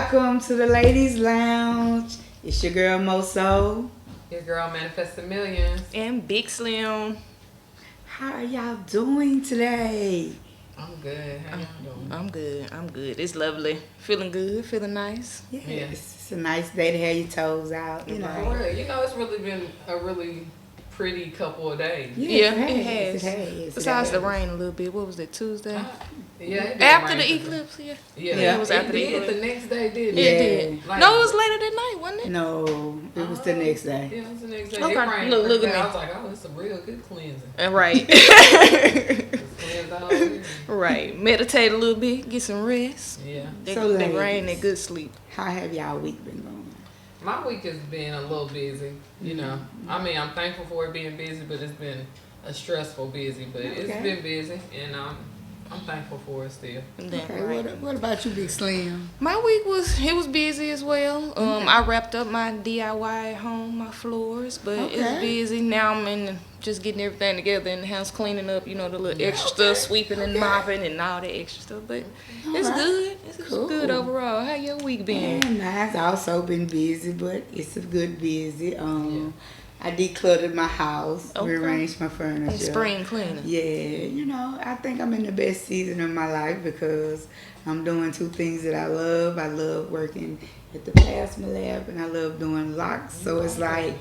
Welcome to the Ladies Lounge. It's your girl Moso. Your girl manifested millions. And Big Slim. How are y'all doing today? I'm good. How y'all doing? I'm good. It's lovely. Feeling good, feeling nice. Yes, Yeah. it's a nice day to have your toes out, you know. For real. It's really been a really pretty couple of days. Yeah, it has. has. Besides the rain a little bit. What was it, Tuesday? Yeah. It did After rain the today. eclipse, yeah. Yeah. It was after the did eclipse. the next day, didn't It it? did. Like- No, it was later that night, wasn't it? No, it was the next day. Yeah, it was the next day. Okay. It rained Look first at day. me. I was like, oh, it's a real good cleansing. Right. It's cleansed all over. Right. Meditate a little bit, get some rest. Yeah. So, That ladies. rain, that good sleep. How have y'all week been going? My week has been a little busy, you know. I mean, I'm thankful for it being busy, but it's been a stressful busy. But it's Okay. been busy, and I'm thankful for it still. That Okay, right. what about you, Big Slim? My week was busy as well. I wrapped up my DIY at home, my floors, but Okay. it's busy. Now I'm in just getting everything together in the house, cleaning up, the little extra stuff, sweeping and mopping and all that extra stuff. But it's Alright. good. It's Cool. good overall. How your week been? Mine's also been busy, but it's a good busy. I decluttered my house, Okay. rearranged my furniture. And spring cleaning. Yeah, I think I'm in the best season of my life because I'm doing two things that I love. I love working at the plasma lab and I love doing locks. So it's like,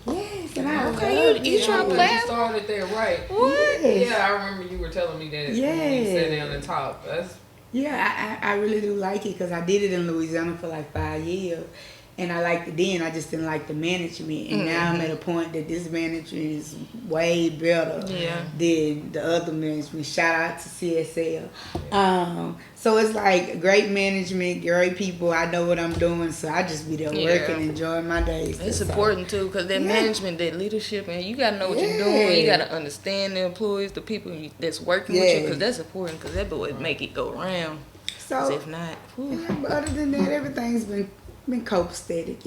yes, and I Okay, love you it. try You plasma? started there, right? What? Yes. Yeah, I remember you were telling me that when Yes. you sat down and talked. That's Yeah, I really do like it because I did it in Louisiana for like 5 years. And I liked it then, I just didn't like the management. And now I'm at a point that this management is way better Yeah. than the other management. Shout out to CSL. So it's like great management, great people. I know what I'm doing, so I just be there Yeah. working, enjoying my days. It's So, important too, because that Yeah. management, that leadership, and you gotta know what Yeah. you're doing. You gotta understand the employees, the people that's working with you, Yeah. because that's important. Because that would make it go around. 'Cause So, if not, whew, yeah, but other than that, everything's been copacetic,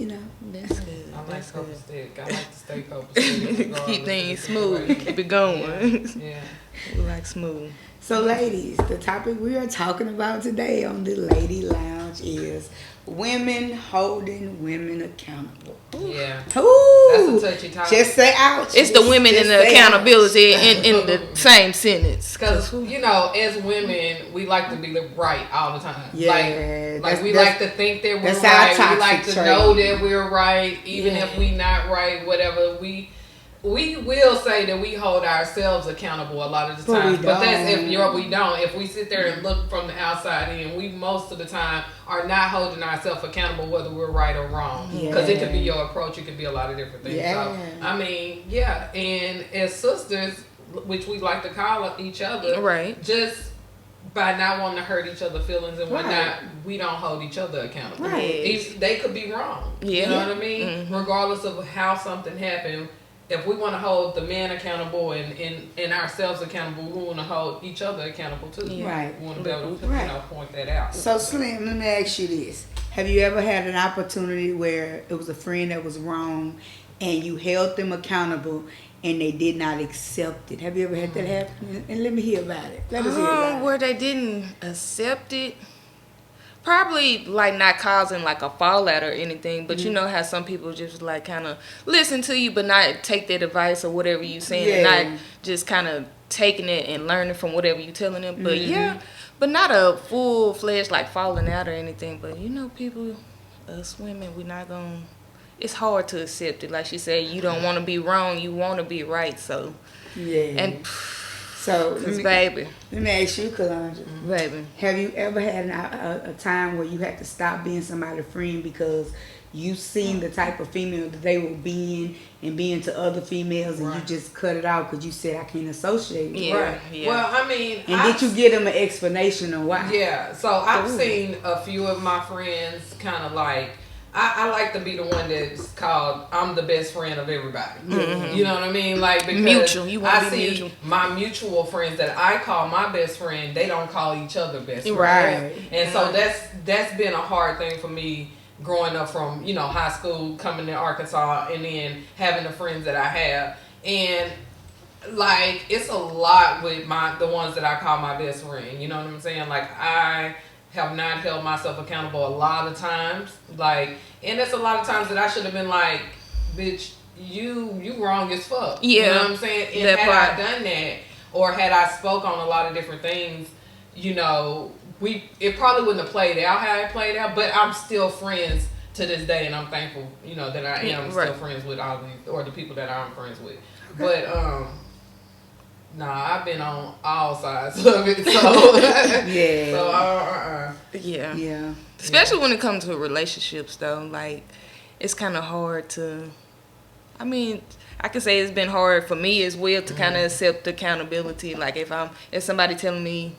that's good. I like That's good. copacetic. I like to stay copacetic. Keep things smooth. Keep it going. Yeah. We like smooth. So, ladies, the topic we are talking about today on the Lady Lounge is women holding women accountable. Yeah. Ooh, That's a touchy topic. just say ouch. It's the women Just and the say accountability in the same sentence. Because, as women, we like to be right all the time. Yeah, Like we that's- like to think that we're that's our right. We toxic like to trait. know that we're right, even Yeah. if we not right, whatever. We will say that we hold ourselves accountable a lot of the But time. we But that's don't. we don't. If we sit there and look from the outside in, we most of the time are not holding ourselves accountable whether we're right or wrong. Because it could be your approach, it could be a lot of different things. Yeah. So, I mean, yeah. And as sisters, which we like to call each other, Right. just by not wanting to hurt each other's feelings and whatnot, Right. we don't hold each other accountable. Right. They could be wrong. Yeah. You know what I mean? Mhm. Regardless of how something happened, if we want to hold the man accountable and ourselves accountable, we want to hold each other accountable too. Yeah. Right. We want to be able to Right. point that out. So, Slim, let me ask you this. Have you ever had an opportunity where it was a friend that was wrong and you held them accountable and they did not accept it? Have you ever had that happen? And let me hear about it. Let us hear about it. Where they didn't accept it. Probably like not causing like a fallout or anything, but you know how some people just like kind of listen to you but not take that advice or whatever you saying Yeah. and not just kind of taking it and learning from whatever you telling them. But yeah, but not a full-fledged like falling out or anything. But people, us women, we not gonna. It's hard to accept it. Like she said, you don't want to be wrong, you want to be right. So Yeah. and So, cause baby, let me ask you, Kalanja. baby. Have you ever had a time where you had to stop being somebody's friend because you seen the type of female that they were being and being to other females and you Right. just cut it out because you said I can't associate with Yeah. you? Right. yeah. Well, I mean, And did you give them an explanation on why? Yeah, so I've Ooh. seen a few of my friends kind of like, I like to be the one that's called, I'm the best friend of everybody. You know what I mean? Like, because Mutual. You wanna I be see mutual. my mutual friends that I call my best friend, they don't call each other best friends. Right. And so that's been a hard thing for me growing up from, high school, coming to Arkansas, and then having the friends that I have. And like, it's a lot with the ones that I call my best friend. You know what I'm saying? Like, I have not held myself accountable a lot of times. Like, and that's a lot of times that I should have been like, bitch, you wrong as fuck. Yeah. You know what I'm saying? And had I done that, or had I spoke on a lot of different things, you know, it probably wouldn't have played out how it played out, but I'm still friends to this day, and I'm thankful, you know, that I am still friends with all these, or the people that I'm friends with. But nah, I've been on all sides of it, so Yeah. So Yeah. Especially when it comes to relationships, though, like it's kind of hard to. I mean, I can say it's been hard for me as well to kind of accept accountability. Like if somebody telling me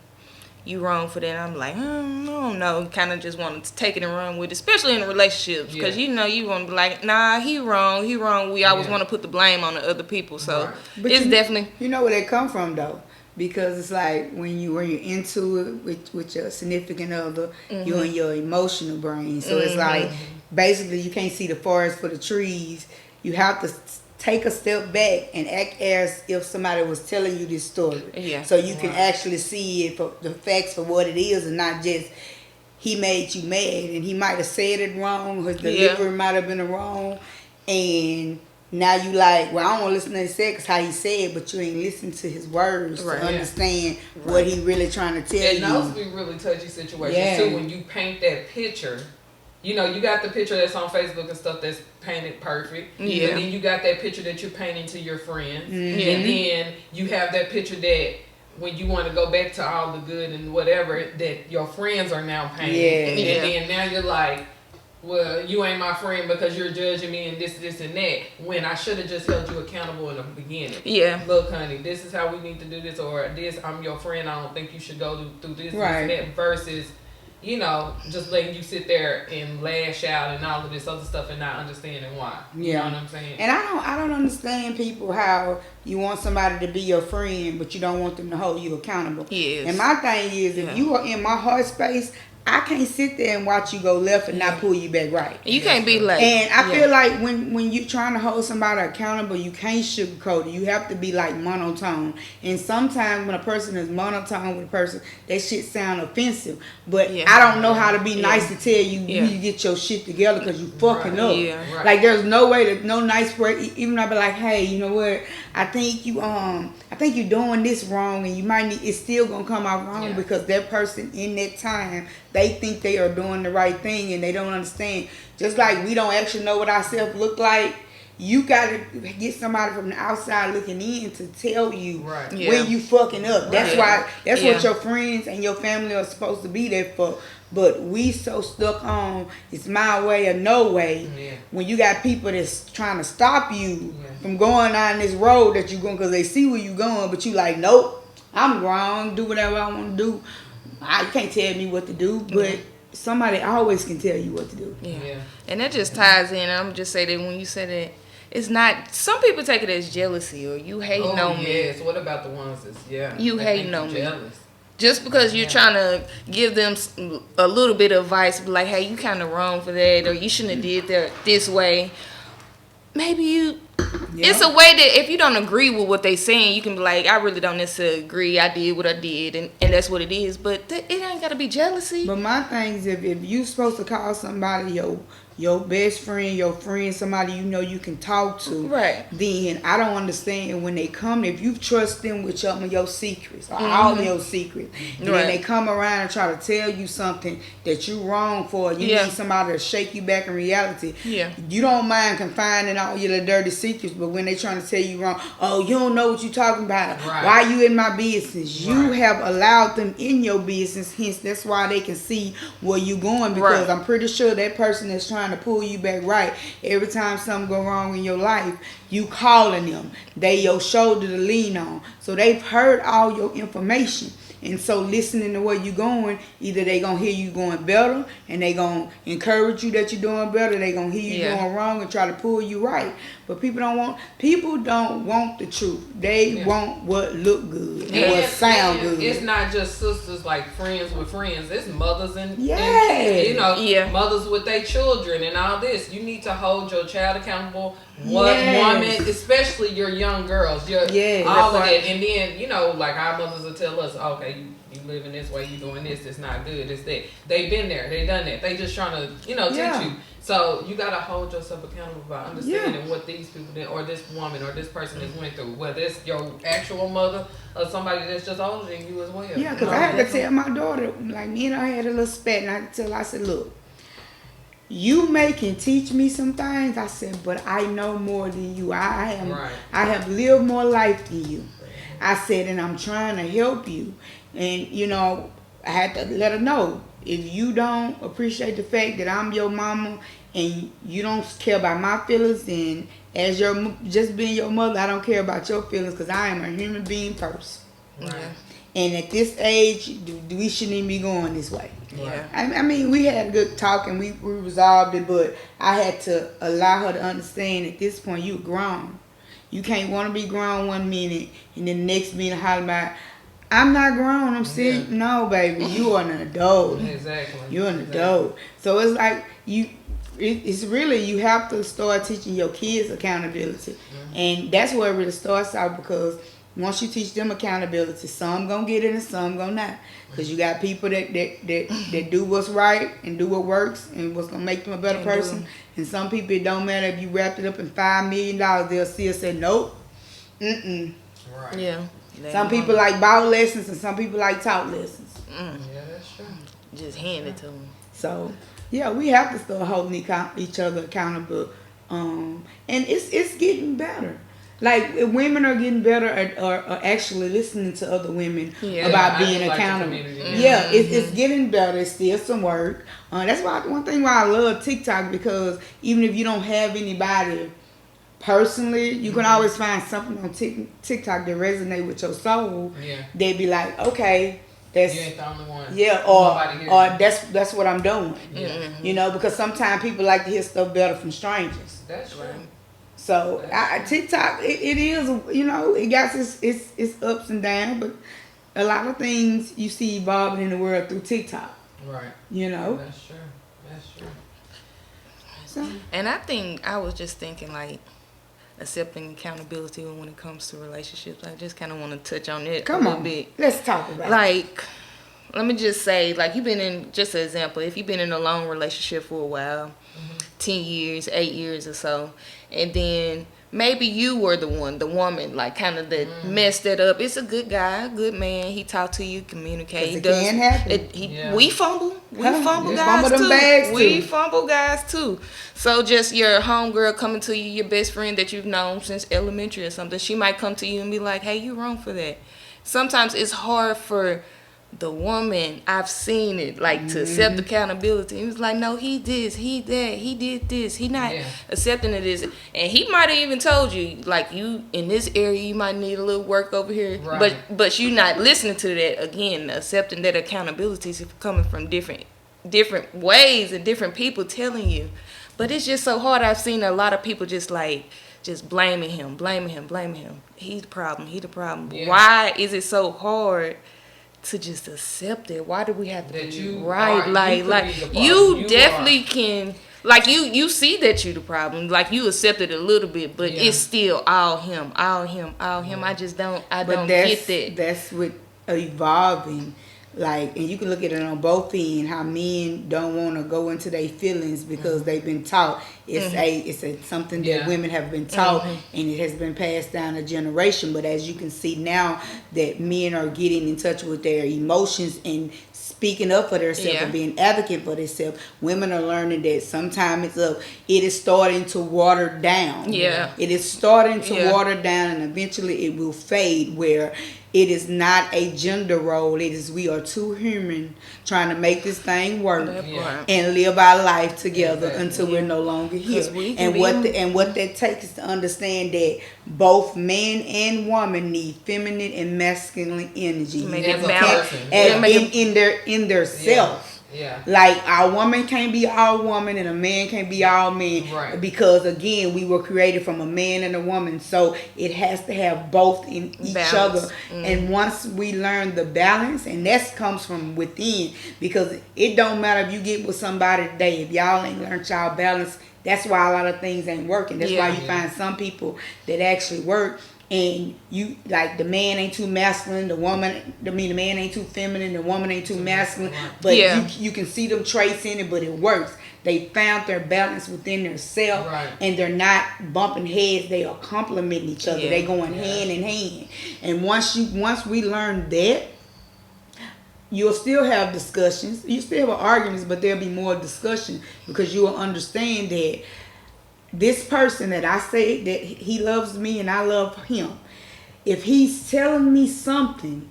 you wrong for that, I'm like, I don't know, kind of just want to take it and run with it, especially in relationships, because you know you want to be like, nah, he wrong. We always want to put the blame on the other people, so it's definitely. You know where they come from though, because it's like when you're into it with your significant other, you're in your emotional brain, so it's like basically you can't see the forest for the trees. You have to take a step back and act as if somebody was telling you this story. Yeah. So you can actually see it for the facts for what it is, and not just he made you mad and he might have said it wrong, his delivery might have been wrong, and now you like, well, I don't want to listen to his said because how he said, but you ain't listening to his words to understand what he really trying to tell you. And those be really touchy situations too, when you paint that picture. You know, you got the picture that's on Facebook and stuff that's painted perfect. Yeah. And then you got that picture that you're painting to your friends. And then you have that picture that when you want to go back to all the good and whatever that your friends are now painting. And then now you're like, well, you ain't my friend because you're judging me and this, and that. When I should have just held you accountable in the beginning. Yeah. Look, honey, this is how we need to do this, or this, I'm your friend. I don't think you should go through this, this, and that, versus, you know, just letting you sit there and lash out and all of this other stuff and not understanding why. You know what I'm saying? And I don't understand people how you want somebody to be your friend, but you don't want them to hold you accountable. Yes. And my thing is, if you are in my heart space, I can't sit there and watch you go left and not pull you back right. You can't be like. And I feel like when you're trying to hold somebody accountable, you can't sugarcoat it. You have to be like monotone. And sometimes when a person is monotone with a person, that shit sound offensive. But I don't know how to be nice to tell you you need to get your shit together because you fucking up. Yeah. Like there's no way to no nice way. Even I'll be like, hey, you know what? I think you're doing this wrong, and you might need. It's still gonna come out wrong because that person in that time, they think they are doing the right thing and they don't understand. Just like we don't actually know what ourselves look like, you gotta get somebody from the outside looking in to tell you when you fucking up. That's why. That's what your friends and your family are supposed to be there for. But we so stuck on it's my way or no way. When you got people that's trying to stop you from going down this road that you're going because they see where you're going, but you like, nope, I'm wrong. Do whatever I want to do. You can't tell me what to do, but somebody always can tell you what to do. And that just ties in. I'm just say that when you say that, it's not. Some people take it as jealousy or you hating on me. Yes. What about the ones that's you hating on me? Just because you're trying to give them a little bit of advice, like, hey, you kind of wrong for that, or you shouldn't have did that this way. Maybe you. It's a way that if you don't agree with what they saying, you can be like, I really don't necessarily agree. I did what I did, and that's what it is. But it ain't got to be jealousy. But my thing is, if you supposed to call somebody your best friend, your friend, somebody you know you can talk to, then I don't understand when they come, if you trust them with some of your secrets, or all your secrets, and then they come around and try to tell you something that you wrong for, you need somebody to shake you back in reality. You don't mind confining all your little dirty secrets, but when they trying to tell you wrong, oh, you don't know what you talking about. Why you in my business? You have allowed them in your business, hence that's why they can see where you going, because I'm pretty sure that person is trying to pull you back right. Every time something go wrong in your life, you calling them. They your shoulder to lean on. So they've heard all your information. And so listening to where you going, either they gonna hear you going better and they gonna encourage you that you're doing better, they gonna hear you going wrong and try to pull you right. But people don't want the truth. They want what look good, what sound good. It's not just sisters like friends with friends. It's mothers and kids, you know, mothers with their children and all this. You need to hold your child accountable. What woman, especially your young girls, all of that, and then, you know, like our mothers will tell us, okay, you living this way, you doing this, it's not good, it's that. They've been there, they done that. They just trying to, you know, teach you. So you gotta hold yourself accountable by understanding what these people did, or this woman, or this person has went through. Whether it's your actual mother or somebody that's just older than you as well. Yeah, because I had to tell my daughter, like, me and her had a little spat, and I said, look, you can teach me some things. I said, but I know more than you. I have lived more life than you. I said, and I'm trying to help you. And, you know, I had to let her know, if you don't appreciate the fact that I'm your mama and you don't care about my feelings, then as just being your mother, I don't care about your feelings, because I am a human being first. Right. And at this age, we shouldn't even be going this way. Yeah. I mean, we had a good talk and we resolved it, but I had to allow her to understand at this point, you're grown. You can't want to be grown one minute and then the next minute holler about, I'm not grown, I'm still, no, baby, you are an adult. Exactly. You're an adult. So it's like, it's really, you have to start teaching your kids accountability. And that's where it really starts out, because once you teach them accountability, some gonna get it and some gonna not. Because you got people that do what's right and do what works and what's gonna make them a better person. And some people, it don't matter if you wrapped it up in $5 million, they'll still say nope. Right. Yeah. Some people like bought lessons and some people like taught lessons. Yeah, that's true. Just hand it to them. So yeah, we have to start holding each other accountable. And it's getting better. Like, women are getting better or actually listening to other women about being accountable. It's getting better. It's still some work. That's one thing why I love TikTok, because even if you don't have anybody personally, you can always find something on TikTok that resonate with your soul. They'd be like, okay, that's, you ain't the only one. Or that's what I'm doing. You know, because sometimes people like to hear stuff better from strangers. That's right. So TikTok, it is, you know, it got its ups and downs, but a lot of things you see evolving in the world through TikTok. Right. You know. That's true. So, and I think I was just thinking, like, accepting accountability when it comes to relationships. I just kind of want to touch on it a little bit. Let's talk about it. Like, let me just say, like, you've been in, just an example, if you've been in a long relationship for a while, 10 years, 8 years or so, and then maybe you were the woman, like, kind of that messed it up. It's a good guy, a good man. He talk to you, communicate. It can happen. We fumble. We fumble We fumble guys too. So just your homegirl coming to you, your best friend that you've known since elementary or something, she might come to you and be like, hey, you wrong for that. Sometimes it's hard for the woman, I've seen it, like, to accept accountability. He was like, no, he this, he that, he did this, he not accepting of this. And he might have even told you, like, you in this area, you might need a little work over here. Right. But you not listening to that. Again, accepting that accountability is coming from different ways and different people telling you. But it's just so hard. I've seen a lot of people just blaming him. He's the problem. Yeah. Why is it so hard to just accept it? Why do we have to be right? You definitely can, like, you see that you the problem, like, you accept it a little bit, but it's still all him. I just don't get that. That's with evolving. Like, and you can look at it on both ends, how men don't want to go into their feelings because they've been taught. It's something that women have been taught, and it has been passed down a generation. But as you can see now that men are getting in touch with their emotions and speaking up for themselves and being advocate for themselves, women are learning that sometimes it is starting to water down. It is starting to water down, and eventually it will fade, where it is not a gender role. It is, we are two human trying to make this thing work and live our life together until we're no longer here. And what that takes is to understand that both man and woman need feminine and masculine energy in their self. Yeah. Like, a woman can't be all woman and a man can't be all man. Right. Because, again, we were created from a man and a woman. So, it has to have both in each Balance. other. And once we learn the balance, and that comes from within. Because it don't matter if you get with somebody today. If y'all ain't learned y'all balance, that's why a lot of things ain't working. That's why you find some people that actually work. And you, like, the man ain't too masculine, the man ain't too feminine, the woman ain't too masculine. But you can see them traits in it, but it works. They found their balance within themselves, and they're not bumping heads. They are complementing each other. They going hand in hand. And once we learn that, you'll still have discussions. You still have arguments, but there'll be more discussion because you will understand that this person that I say that he loves me and I love him, if he's telling me something,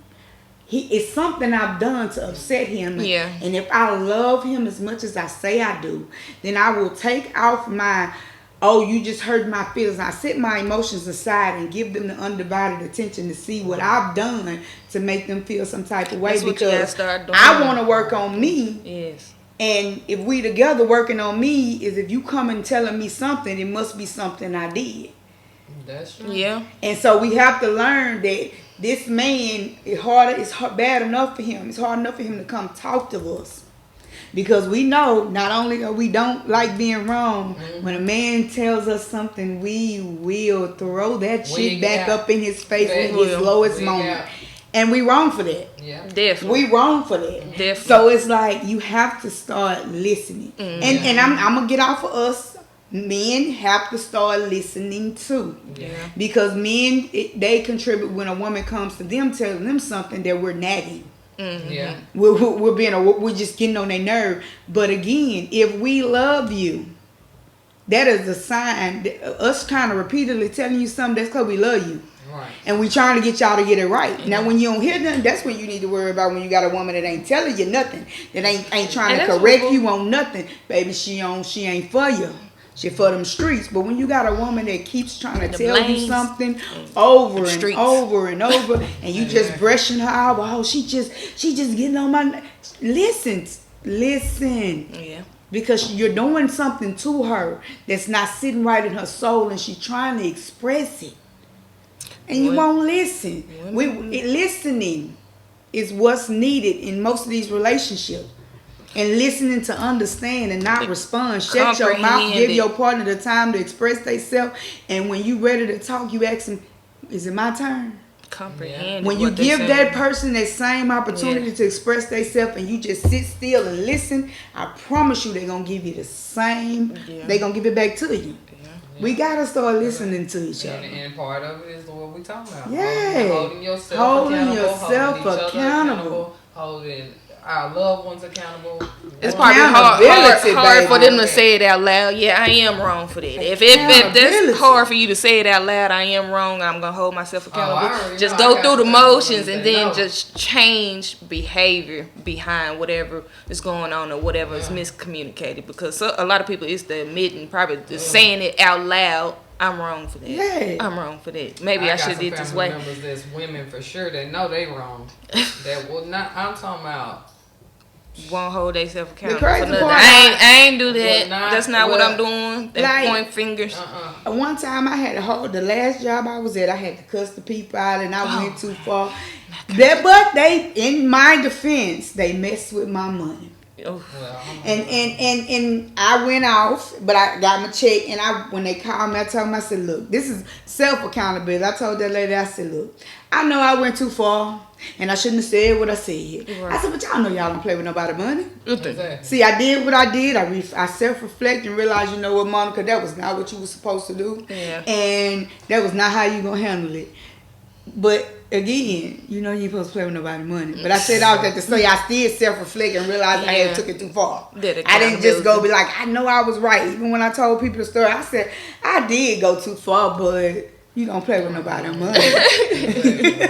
it's something I've done to upset him. Yeah. And if I love him as much as I say I do, then I will take off my, oh, you just hurt my feelings. I set my emotions aside and give them the undivided attention to see what I've done to make them feel some type of way. That's what you gotta start doing. I want to work on me. Yes. And if we together working on me, is if you come and telling me something, it must be something I did. That's true. Yeah. And so we have to learn that this man, it's bad enough for him. It's hard enough for him to come talk to us. Because we know not only we don't like being wrong, when a man tells us something, we will throw that shit back up in his face at his lowest moment. And we wrong for that. Yeah. Definitely. We wrong for that. Definitely. So it's like you have to start listening. And I'm gonna get off of us. Men have to start listening too. Yeah. Because men, they contribute when a woman comes to them telling them something that we're nagging. Yeah. We're just getting on their nerve. But again, if we love you, that is a sign that us kind of repeatedly telling you something, that's because we love you. Right. And we trying to get y'all to get it right. Now, when you don't hear nothing, that's when you need to worry about when you got a woman that ain't telling you nothing, that ain't trying to correct you on nothing. Baby, she ain't for you. She for them streets. But when you got a woman that keeps trying to tell you something over and over and over, and you just brushing her off, oh, she just getting on my listen. Yeah. Because you're doing something to her that's not sitting right in her soul, and she's trying to express it. And you won't listen. Listening is what's needed in most of these relationships. And listening to understand and not respond. Shut your mouth. Give your partner the time to express themselves. And when you ready to talk, you ask them, is it my turn? Comprehend. When you give that person that same opportunity to express themselves and you just sit still and listen, I promise you they're going to give you the same. They're going to give it back to you. We gotta start listening to each other. And part of it is what we talking about. Yeah. Holding yourself accountable. Holding our loved ones accountable. It's probably hard for them to say it out loud. Yeah, I am wrong for that. If that's hard for you to say it out loud, I am wrong, I'm going to hold myself accountable. Just go through the motions and then just change behavior behind whatever is going on or whatever is miscommunicated. Because a lot of people, it's the admitting, probably just saying it out loud. I'm wrong for that. Yeah. I'm wrong for that. Maybe I should have did this way. Members that's women for sure that know they wrong. That will not. I'm talking about. Won't hold themselves accountable for nothing. I ain't do that. That's not what I'm doing. Point fingers. One time I had to hold the last job I was at. I had to cuss the people out, and I went too far. But they, in my defense, they messed with my money. Well, and I went off, but I got my check, and when they called me, I told them, I said, look, this is self-accountability. I told that lady, I said, look, I know I went too far, and I shouldn't have said what I said. Right. I said, but y'all know y'all don't play with nobody's money. Exactly. See, I did what I did. I self-reflect and realized, you know what, Monica, that was not what you were supposed to do. Yeah. And that was not how you going to handle it. But again, you know you ain't supposed to play with nobody's money. But I said all that to say I still self-reflect and realized I had took it too far. I didn't just go be like, I know I was right. Even when I told people the story, I said, I did go too far, but you don't play with nobody's money.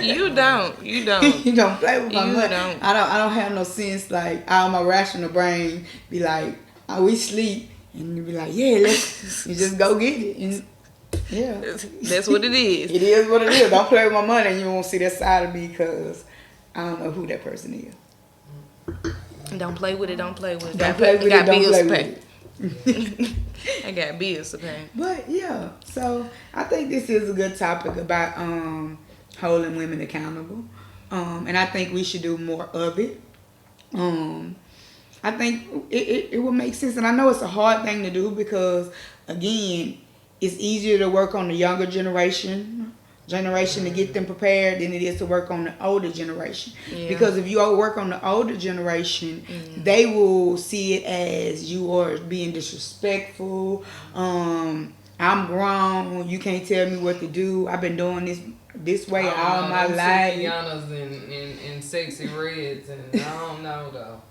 You don't. You don't play with my money. Don't. I don't have no sense like my rational brain be like, oh, we sleep, and you be like, yeah, you just go get it. And, yeah, that's what it is. It is what it is. Don't play with my money, and you won't see that side of me because I don't know who that person is. Don't play with it. Don't play with it. Don't play with it. Got Don't bills play to with pay. it. I got bills to pay. But yeah, so I think this is a good topic about holding women accountable, and I think we should do more of it. I think it will make sense, and I know it's a hard thing to do because again, it's easier to work on the younger generation to get them prepared than it is to work on the older generation. Yeah. Because if you work on the older generation, they will see it as you are being disrespectful. I'm grown. You can't tell me what to do. I've been doing this way all my life. In sexy reds, and I don't know though.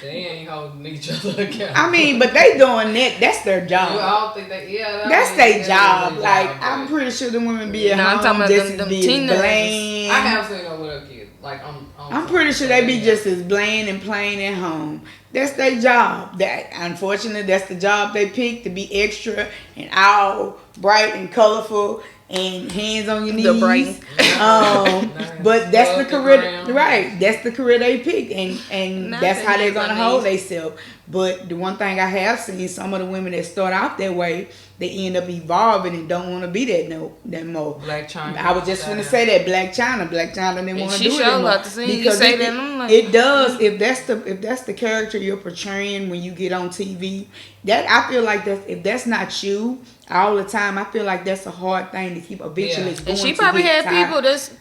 They ain't holding each other accountable. I mean, but they doing that. That's their job. I don't think they. Yeah, that's their job. Like I'm pretty sure the women be at home. I'm talking about them bland. I have seen them with a kid. Like I'm pretty sure they be just as bland and plain at home. That's their job. That unfortunately, that's the job they picked, to be extra and all bright and colorful and hands on your knees. The brain. But that's the career, right? That's the career they picked, and that's how they're gonna hold themselves. But the one thing I have seen, some of the women that start out that way, they end up evolving and don't want to be that more. Black China. I was just gonna say that Black China didn't want to do it anymore. Because it does. If that's the character you're portraying when you get on TV, that I feel like if that's not you all the time, I feel like that's a hard thing to keep. Eventually, it's going and she to probably get had tired. people that's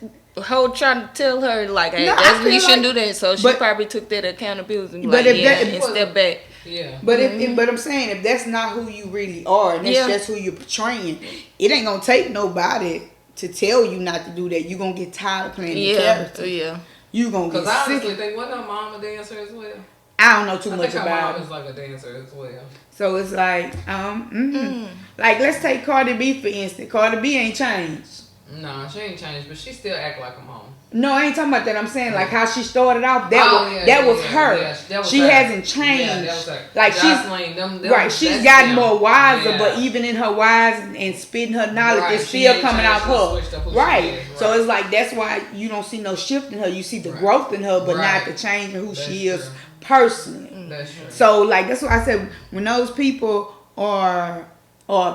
trying to tell her like, hey, you shouldn't do that. So she probably took that accountability. But and step back. Yeah. But but I'm saying if that's not who you really are, and that's just who you're portraying, it ain't gonna take nobody to tell you not to do that. You're gonna get tired of playing the character. Yeah. You gonna get sick. Because I honestly think wasn't her mom a dancer as well? I don't know too much about her mom is like a dancer as well. So it's like, like let's take Cardi B for instance. Cardi B ain't changed. No, she ain't changed, but she still act like a mom. No, I ain't talking about that. I'm saying like how she started off. That was her. Yeah, she hasn't changed. Yeah, that was her. Like Jocelyn, she's gotten more wiser, but even in her wise and spitting her knowledge, it's still coming out her. Right. So it's like that's why you don't see no shift in her. You see the growth in her, but not the change in who she is personally. That's true. So like that's why I said when those people are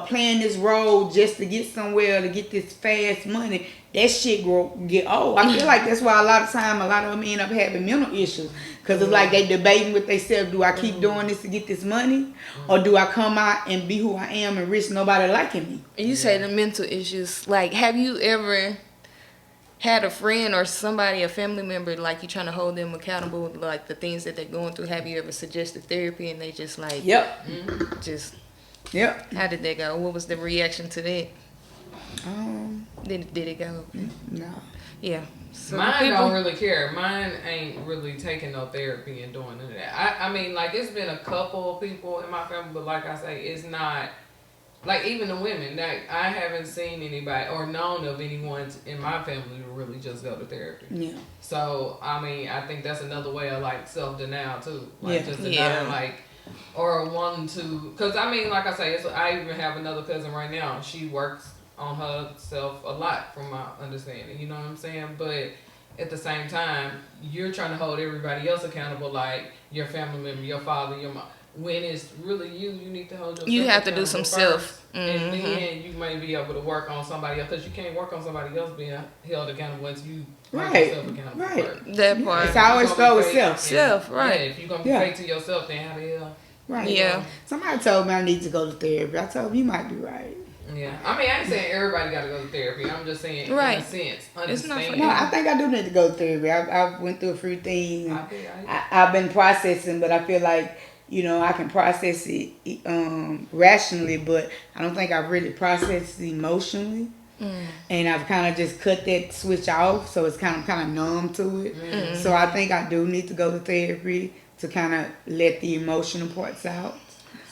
playing this role just to get somewhere, to get this fast money, that shit get old. I feel like that's why a lot of them end up having mental issues. Because it's like they debating with themselves, do I keep doing this to get this money? Or do I come out and be who I am and risk nobody liking me? You say the mental issues. Like, have you ever had a friend or somebody, a family member, like you trying to hold them accountable, like the things that they're going through? Have you ever suggested therapy and they just like, Yep. How did that go? What was the reaction to that? Did it go? No. Yeah. So mine don't really care. Mine ain't really taking no therapy and doing none of that. I mean, like, it's been a couple of people in my family, but like I say, it's not, like, even the women, that I haven't seen anybody or known of anyone in my family to really just go to therapy. Yeah. So, I mean, I think that's another way of, like, self-denial, too. Like, just denying, like, or wanting to, because, I mean, like I say, I even have another cousin right now. She works on herself a lot, from my understanding. You know what I'm saying? But at the same time, you're trying to hold everybody else accountable, like your family member, your father, your mom. When it's really you need to hold yourself. You have to do some self. And then you may be able to work on somebody else, because you can't work on somebody else being held accountable once you hold yourself accountable. Right. That part. It's always start with self. Self, right. Yeah, if you're going to be fake to yourself, then how the hell? Right. Yeah. Somebody told me I need to go to therapy. I told him you might be right. Yeah, I mean, I ain't saying everybody got to go to therapy. I'm just saying, in a sense, understand. No, I think I do need to go to therapy. I went through a few things. I've been processing, but I feel like, I can process it rationally, but I don't think I've really processed it emotionally. And I've kind of just cut that switch off, so it's kind of numb to it. So I think I do need to go to therapy to kind of let the emotional parts out.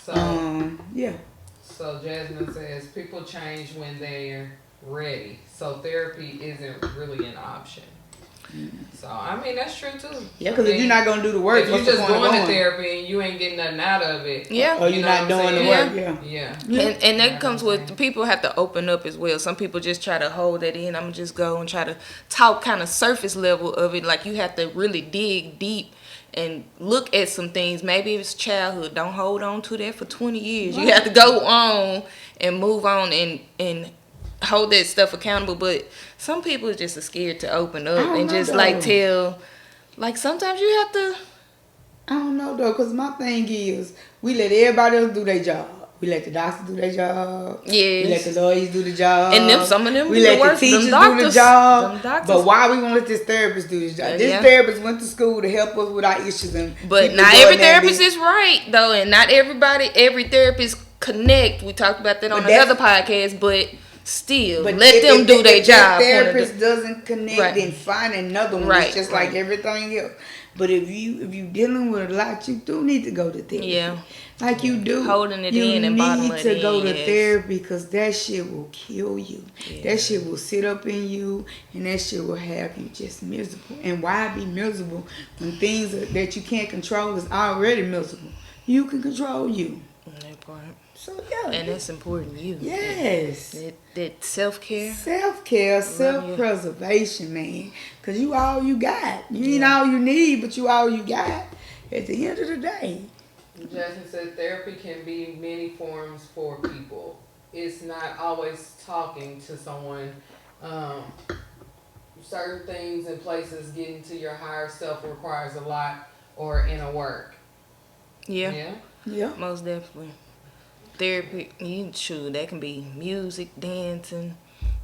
So, yeah. So Jasmine says people change when they're ready. So therapy isn't really an option. So I mean that's true too. Yeah, because if you're not gonna do the work, if you're just going to therapy and you ain't getting nothing out of it, or you're not doing the work, And that comes with people have to open up as well. Some people just try to hold that in. I'm gonna just go and try to talk kind of surface level of it. Like you have to really dig deep and look at some things. Maybe it's childhood. Don't hold on to that for 20 years. You have to go on and move on and hold that stuff accountable. But some people are just scared to open up and just like tell. Like sometimes you have to. I don't know though, cause my thing is we let everybody else do their job. We let the doctors do their job. Yes. We let the lawyers do the job. And some of them we do let the work. the teachers Them do the job. doctors. But why we won't let this therapist do this job? This therapist went to school to help us with our issues. But not every therapist is right though, and not every therapist connect. We talked about that on another podcast, but still, let them do their job. If the therapist doesn't connect, then find another one. It's just like everything else. But if you dealing with a lot, you do need to go to therapy. Yeah. Like you do. Holding it in and bottling it in. You need to go to therapy because that shit will kill you. Yeah. That shit will sit up in you and that shit will have you just miserable. And why be miserable when things that you can't control is already miserable? You can control you. That part. So yeah. And that's important to you. Yes. That self-care. Self-care, self-preservation, man. Because you all you got. You ain't all you need, but you all you got at the end of the day. Jasmine said therapy can be many forms for people. It's not always talking to someone. Certain things and places, getting to your higher self requires a lot or inner work. Yeah. Most definitely. Therapy, that can be music, dancing,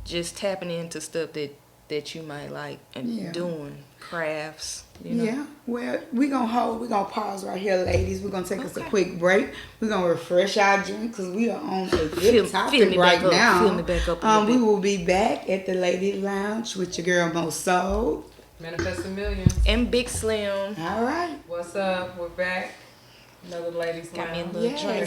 just tapping into stuff that you might like and doing crafts. Yeah. Well, we're gonna pause right here, ladies. We're gonna take us a quick break. We're gonna refresh our drink because we are on a good topic right now. Fill me back up we will be back at the Lady Lounge with your girl Mo Soul, Manifesting Millions, and Big Slim. All right. What's up? We're back. Another Ladies Lounge.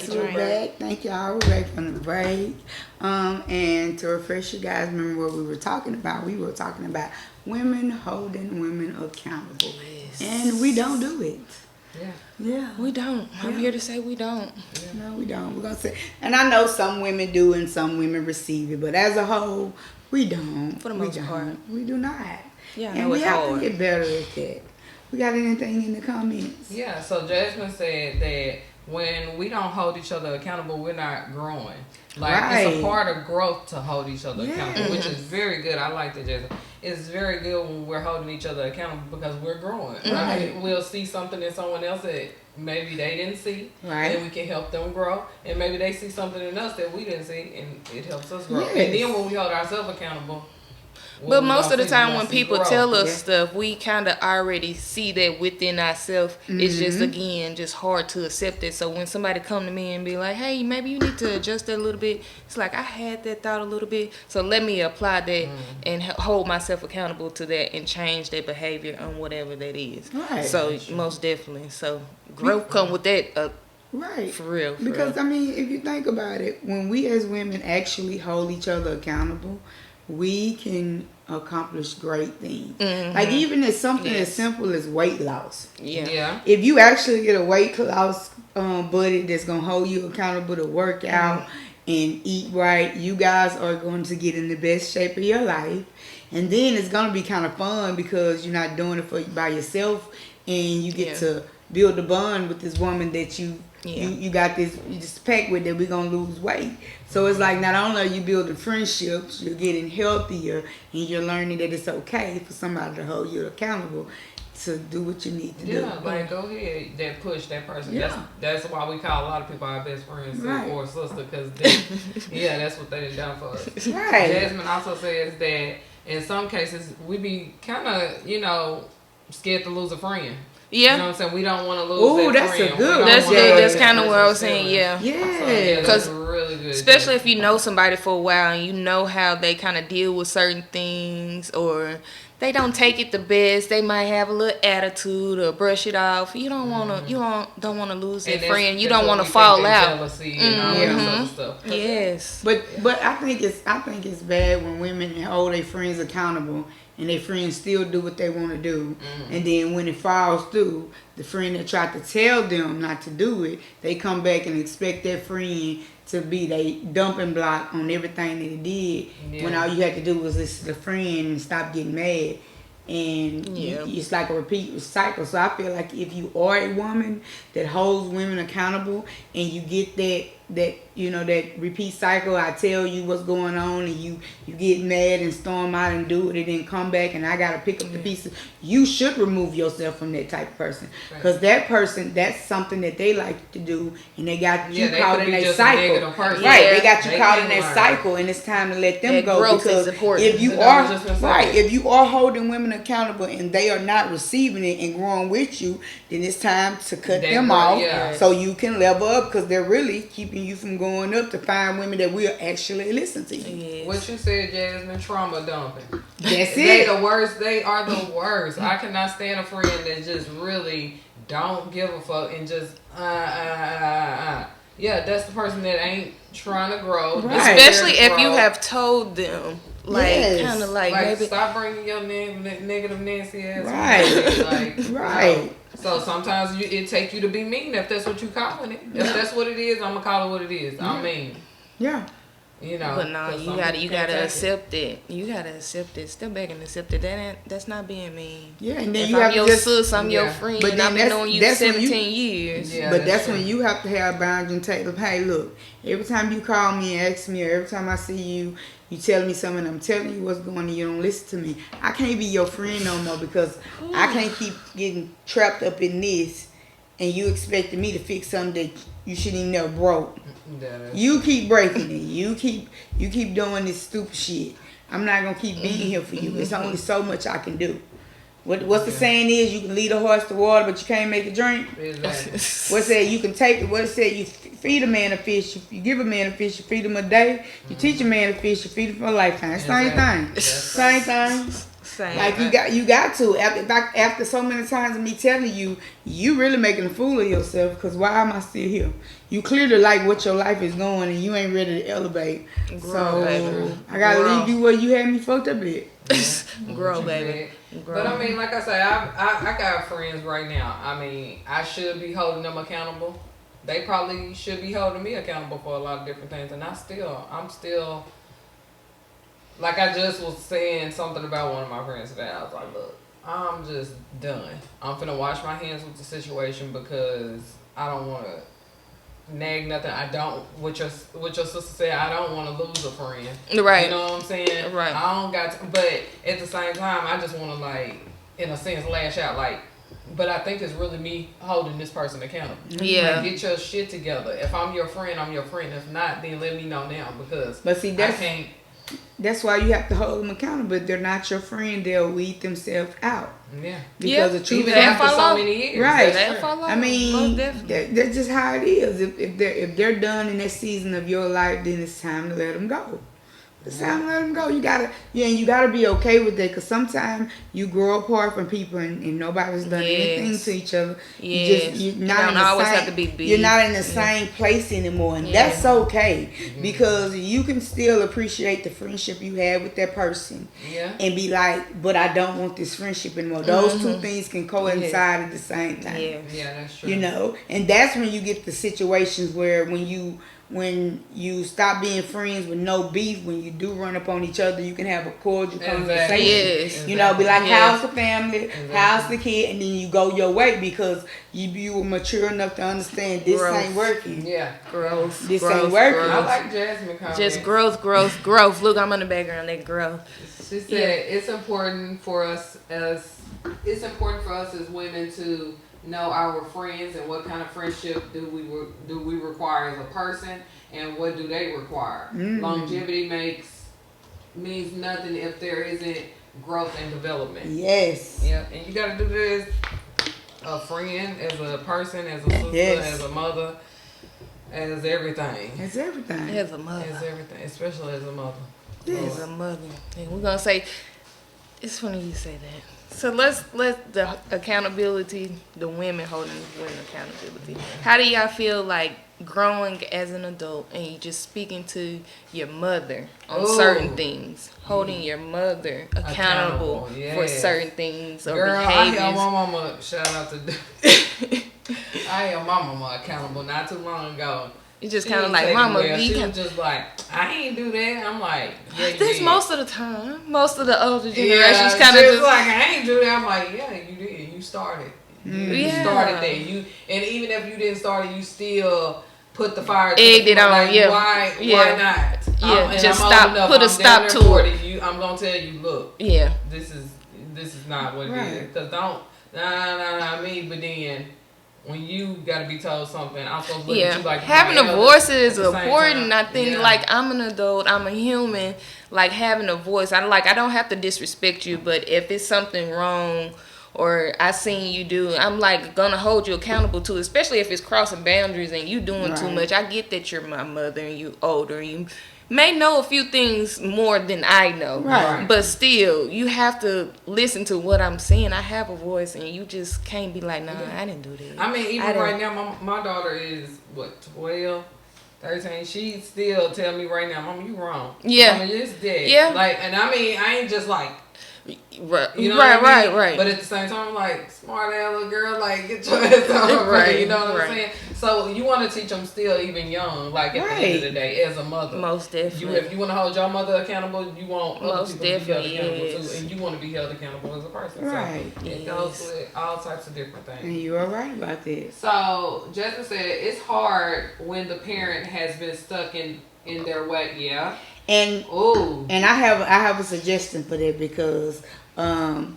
We're back. Thank y'all. We're back from the break. And to refresh you guys, remember what we were talking about? We were talking about women holding women accountable. Yes. And we don't do it. Yeah. We don't. I'm here to say we don't. Yeah. No, we don't. We're going to say, and I know some women do and some women receive it, but as a whole, we don't. For the most part. We do not. Yeah, and we have to get better at that. We got anything in the comments? Yeah, so Jasmine said that when we don't hold each other accountable, we're not growing. Like, it's a part of growth to hold each other accountable, which is very good. I like that, Jasmine. It's very good when we're holding each other accountable because we're growing. Right? We'll see something in someone else that maybe they didn't see, and we can help them grow. And maybe they see something in us that we didn't see, and it helps us grow. Yes. And then when we hold ourselves accountable, but most of the time when people tell us stuff, we kind of already see that within ourselves. It's just, again, just hard to accept it. So when somebody come to me and be like, hey, maybe you need to adjust that a little bit, it's like, I had that thought a little bit. So let me apply that and hold myself accountable to that and change their behavior on whatever that is. Right. So most definitely. So growth come with that. Right. For real. Because, I mean, if you think about it, when we as women actually hold each other accountable, we can accomplish great things. Like even as something as simple as weight loss. Yeah. If you actually get a weight loss buddy that's gonna hold you accountable to work out and eat right, you guys are going to get in the best shape of your life. And then it's gonna be kind of fun because you're not doing it by yourself, and you get to build a bond with this woman that you got this pact with, that we're gonna lose weight. So it's like not only are you building friendships, you're getting healthier, and you're learning that it's okay for somebody to hold you accountable to do what you need to do. Yeah, like go ahead, that push that person. Yeah. That's why we call a lot of people our best friends or sister, because that's what they done for us. Right. Jasmine also says that in some cases we be kind of scared to lose a friend. Yeah. You know what I'm saying? We don't want to lose that friend. That's a good one. That's good. That's kind of what I was saying, Yeah. Yeah. Because really good. Especially if you know somebody for a while and you know how they kind of deal with certain things, or they don't take it the best. They might have a little attitude or brush it off. You don't want to. You don't want to lose that friend. You don't want to fall out. Jealousy and all that other stuff. Yes. But I think it's bad when women hold their friends accountable and their friends still do what they want to do. And then when it falls through, the friend that tried to tell them not to do it, they come back and expect that friend to be their dumping block on everything that they did. When all you had to do was listen to the friend and stop getting mad. and Yeah. it's like a repeat cycle. So I feel like if you are a woman that holds women accountable and you get that repeat cycle, I tell you what's going on and you get mad and storm out and do it and then come back and I gotta pick up the pieces, you should remove yourself from that type of person, because that person, that's something that they like to do and they got you caught in that cycle, right? They got you caught in that cycle, and it's time to let them go, because if you are holding women accountable and they are not receiving it and growing with you, then it's time to cut them off so you can level up, because they're really keeping you from going up to find women that will actually listen to you. Yes. What you said, Jasmine, trauma dumping. That's They it. the worst. They are the worst. I cannot stand a friend that just really don't give a fuck and just Yeah, that's the person that ain't trying to grow. Right. Especially if you have told them, like, kind of like maybe stop bringing your negative Nancy ass. Right. Right. So sometimes it take you to be mean if that's what you calling it. If that's what it is, I'm gonna call it what it is. I mean, yeah. You know, but no, you gotta accept it. You gotta accept it. Step back and accept it. That's not being mean. Yeah, and then if you I'm have your to just, sis, I'm your friend. But I've been knowing you 17 years. Yeah, but that's when you have to have boundaries and take. Hey, look, every time you call me and ask me, or every time I see you, you tell me something. I'm telling you what's going on. You don't listen to me. I can't be your friend no more, because I can't keep getting trapped up in this, and you expecting me to fix something that you shouldn't even never broke. You keep breaking it. You keep doing this stupid shit. I'm not gonna keep being here for you. It's only so much I can do. What's the saying is, you can lead a horse to water, but you can't make it drink. Exactly. What's that? You can take it. What it said? You feed a man a fish. You give a man a fish. You feed him a day. You teach a man a fish. You feed him for a lifetime. Same thing. Same thing. Like you got to. After so many times of me telling you, you really making a fool of yourself. Because why am I still here? You clearly like what your life is going, and you ain't ready to elevate. So I gotta leave you where you had me fucked up at. Grow, baby. Grow. But I mean, like I say, I got friends right now. I mean, I should be holding them accountable. They probably should be holding me accountable for a lot of different things, and I'm still. Like I just was saying something about one of my friends today. I was like, look, I'm just done. I'm finna wash my hands with the situation, because I don't want to nag nothing. I don't, what your sister said, I don't want to lose a friend. Right. You know what I'm saying? Right. I don't got to, but at the same time, I just want to, like, in a sense, lash out. Like, but I think it's really me holding this person accountable. Yeah. Like, get your shit together. If I'm your friend, I'm your friend. If not, then let me know now, because but see, I can't. That's why you have to hold them accountable. If they're not your friend, they'll weed themselves out. Yeah. Because the truth is, after so many years, right? I mean, that's just how it is. If they're done in that season of your life, then it's time to let them go. It's time to let them go. You gotta be okay with that, because sometimes you grow apart from people and nobody's done anything to each other. You're not in the same place anymore, and that's okay, because you can still appreciate the friendship you had with that person, and be like, but I don't want this friendship anymore. Those two things can coincide at the same time. Yeah, that's true. You know, and that's when you get the situations where when you stop being friends with no beef, when you do run up on each other, you can have a cordial conversation. Yes. You know, be like, how's the family? How's the kid? And then you go your way, because you were mature enough to understand this ain't working. Yeah. Growth. This ain't working. I like Jasmine comment. Just growth. Look, I'm on the background. That growth. She said it's important for us as women to know our friends and what kind of friendship do we require as a person, and what do they require. Longevity means nothing if there isn't growth and development. Yes. Yeah, and you got to do this a friend, as a person, as a sister, as a mother, as everything. As everything. As a mother. As everything, especially as a mother. As a mother. And we're gonna say, it's funny you say that. So let's the accountability, the women holding women accountability. How do y'all feel like growing as an adult and you just speaking to your mother on certain things, holding your mother accountable for certain things or behaviors? I held my mama, shout out to I held my mama accountable not too long ago. It's just She kind of didn't like, take it Mama, well. be She kind. was just like, I ain't do that. I'm like, yeah, you That's did. most of the time. Most of the older generations Yeah, kind of just like, I ain't do that. I'm like, yeah, you did. You started. You started there. And even if you didn't start it, you still put the fire. Egged it on. Like, Yeah. Why not? Yeah. Just I'm stop. Put a stop to it. I'm gonna tell you, look. Yeah. This is not what it is. Cause don't me. But then when you gotta be told something, I'm supposed to look at you like having a voice is important. I think Yeah. like I'm an adult, I'm a human. Like having a voice, I don't have to disrespect you, but if it's something wrong or I seen you do, I'm like gonna hold you accountable to, especially if it's crossing boundaries and you doing too much. I get that you're my mother and you older and you may know a few things more than I know. Right. But still, you have to listen to what I'm saying. I have a voice and you just can't be like, nah, I didn't do that. I mean, even right now, my daughter is, 12, 13. She still tell me right now, Mama, you wrong. Yeah. Mama, it's dead. Yeah. Like, and I mean, I ain't just like, Right, you know what I mean? right. But at the same time, I'm like, smart ass little girl, like, get your ass on, right? You know what I'm saying? So you want to teach them still even young, like at the end of the day, as a mother. Most definitely. If you want to hold your mother accountable, you want other Most people to be held accountable yes. too, and you want to be held accountable as a person. Right. So it goes with all types of different things. And you are right about that. So Justin said it's hard when the parent has been stuck in their way. Yeah. And I have a suggestion for that because my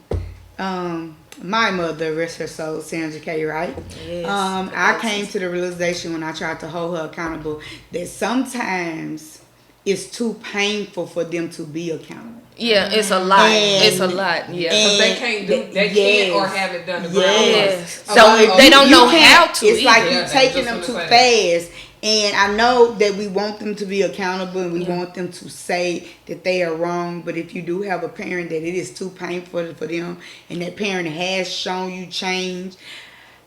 mother, rest her soul, Sandra K, right? Yes, I came to the realization when I tried to hold her accountable that sometimes it's too painful for them to be accountable. Yeah, it's a lot. It's a lot. Yeah, because they can't can't or haven't done the groundwork. Yes. So they don't know how to. It's like you're taking them too fast. And I know that we want them to be accountable and we want them to say that they are wrong. But if you do have a parent that it is too painful for them and that parent has shown you change,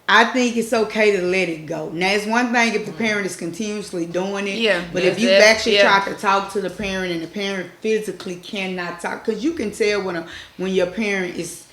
I think it's okay to let it go. Now, it's one thing if the parent is continuously doing it. But if you've actually tried to talk to the parent and the parent physically cannot talk, because you can tell when your parent is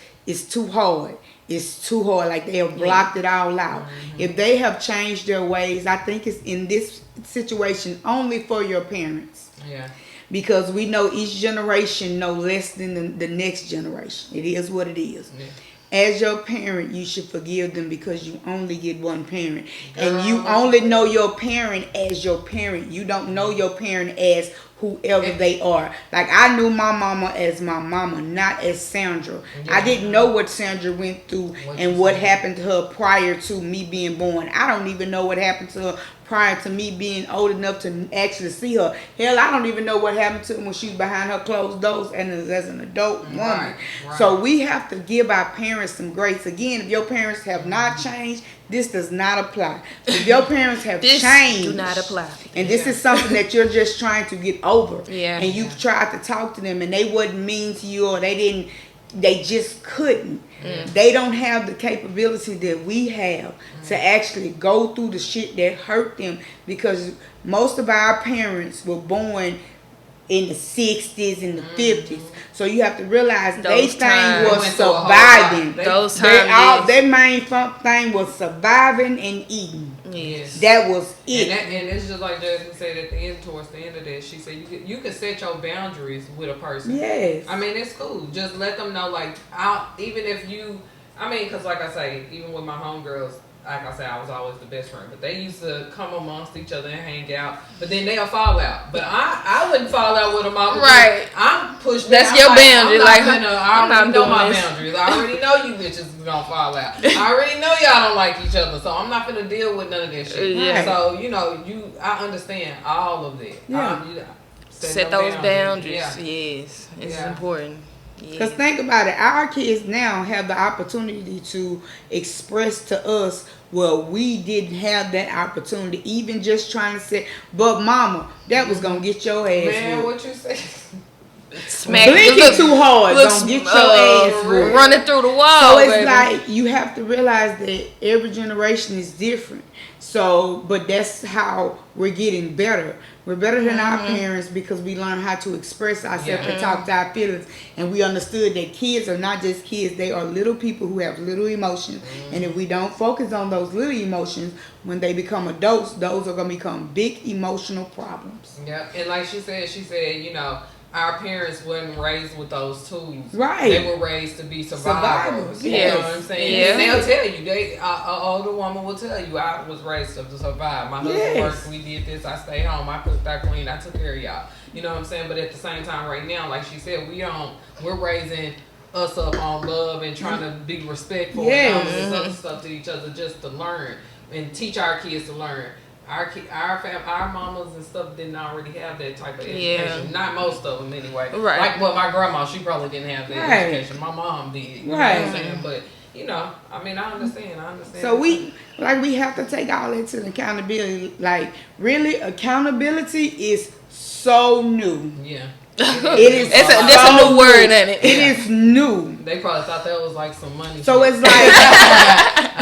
too hard. It's too hard, like they have blocked it all out. If they have changed their ways, I think it's in this situation only for your parents. Yeah. Because we know each generation know less than the next generation. It is what it is. Yeah. As your parent, you should forgive them because you only get one parent. And you only know your parent as your parent. You don't know your parent as whoever they are. Like, I knew my mama as my mama, not as Sandra. I didn't know what Sandra went through and what happened to her prior to me being born. I don't even know what happened to her prior to me being old enough to actually see her. Hell, I don't even know what happened to her when she was behind her closed doors and as an adult woman. Right. So we have to give our parents some grace. Again, if your parents have not changed, this does not apply. If your parents have changed, do not apply. And this is something that you're just trying to get over. Yeah. And you've tried to talk to them and they wasn't mean to you or they just couldn't. They don't have the capability that we have to actually go through the shit that hurt them, because most of our parents were born in the 60s and the 50s. So you have to realize their thing was surviving. Those times. Their main thing was surviving and eating. Yes. That was it. And it's just like Jasmine said at the end, towards the end of that, she said you can set your boundaries with a person. Yes. I mean, it's cool. Just let them know, like, even if you, because like I say, even with my homegirls, like I said, I was always the best friend. But they used to come amongst each other and hang out. But then they'll fall out. But I wouldn't fall out with them all. Right. I'm pushed. That's your boundary. I already know my boundaries. I already know you bitches is gonna fall out. I already know y'all don't like each other. So I'm not gonna deal with none of that shit. Yeah. So I understand all of that. Yeah. Set those boundaries. Yeah. Yes, it's important. Because think about it, our kids now have the opportunity to express to us what we didn't have that opportunity. Even just trying to say, but mama, that was going to get your ass. Man, what you say? Smack blinking too hard, don't get your ass whooped. running through the wall. So it's baby. like you have to realize that every generation is different. So, but that's how we're getting better. We're better than our parents because we learn how to express ourselves and talk to our feelings. And we understood that kids are not just kids. They are little people who have little emotions. And if we don't focus on those little emotions, when they become adults, those are going to become big emotional problems. Yeah, and like she said, you know, our parents weren't raised with those tools. Right. They were raised to be survivors. Yes. You know what I'm saying? Yeah. And they'll tell you. An older woman will tell you, I was raised to survive. My husband worked, we did this, I stayed home, I cooked, I cleaned, I took care of y'all. You know what I'm saying? But at the same time right now, like she said, we're raising us up on love and trying to be respectful and all this other stuff to each other just to learn and teach our kids to learn. Our mamas and stuff didn't already have that type of education. Not most of them anyway. Right. Like, well, my grandma, she probably didn't have that education. My mom did. You know what I'm saying? But, you know, I mean, I understand. So we have to take all that to accountability. Like, really, accountability is so new. Yeah. It is. That's a new word, ain't it? It is new. They probably thought that was like some money. So it's like,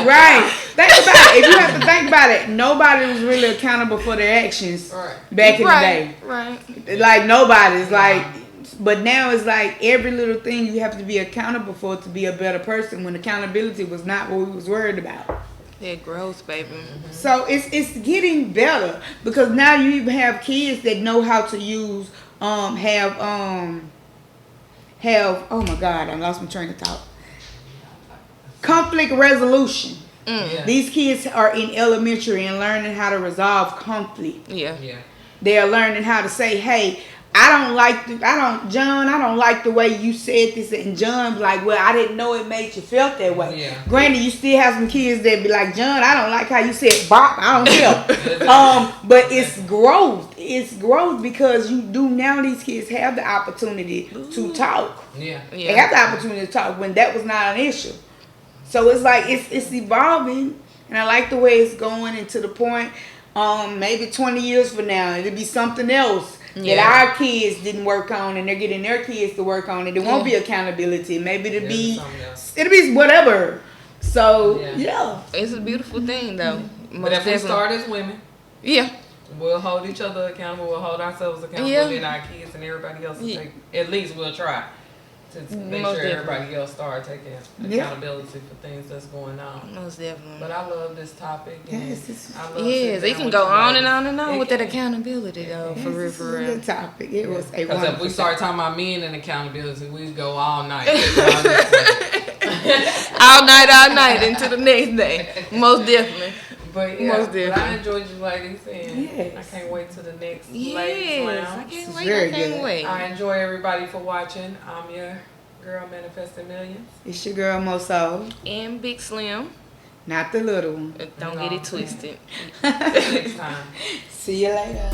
right. Think about it. If you have to think about it, nobody was really accountable for their actions back in the day. Right. Like nobody's like, but now it's like every little thing you have to be accountable for to be a better person. When accountability was not what we was worried about. It grows, baby. So it's getting better because now you even have kids that know how to use have oh my God, I lost my train of thought. Conflict resolution. Yeah. These kids are in elementary and learning how to resolve conflict. Yeah. They are learning how to say, hey, I don't like the way you said this. And John's like, well, I didn't know it made you felt that way. Yeah. Granted, you still have some kids that be like, John, I don't like how you said bop. I don't care. But it's growth. It's growth because you do now. These kids have the opportunity to talk. Yeah. They have the opportunity to talk when that was not an issue. So it's like it's evolving, and I like the way it's going. And to the point, maybe 20 years from now, it'll be something else that our kids didn't work on, and they're getting their kids to work on it. It won't be accountability. Maybe it'll be whatever. So It's a beautiful thing, though. But if we start as women, we'll hold each other accountable. We'll hold ourselves accountable, and our kids and everybody else. At least we'll try to make sure everybody else start taking accountability for things that's going on. Most definitely. But I love this topic. It can go on and on and on with that accountability, though. For real. It's a good topic. It was a because if we start talking about men and accountability, we go all night. all night into the next day. Most definitely. But I enjoyed you ladies, and I can't wait to the next ladies round. I can't wait. I enjoy everybody for watching. I'm your girl, Manifesting Millions. It's your girl, Moso. And Big Slim. Not the little one. Don't get it twisted. Next time. See you later.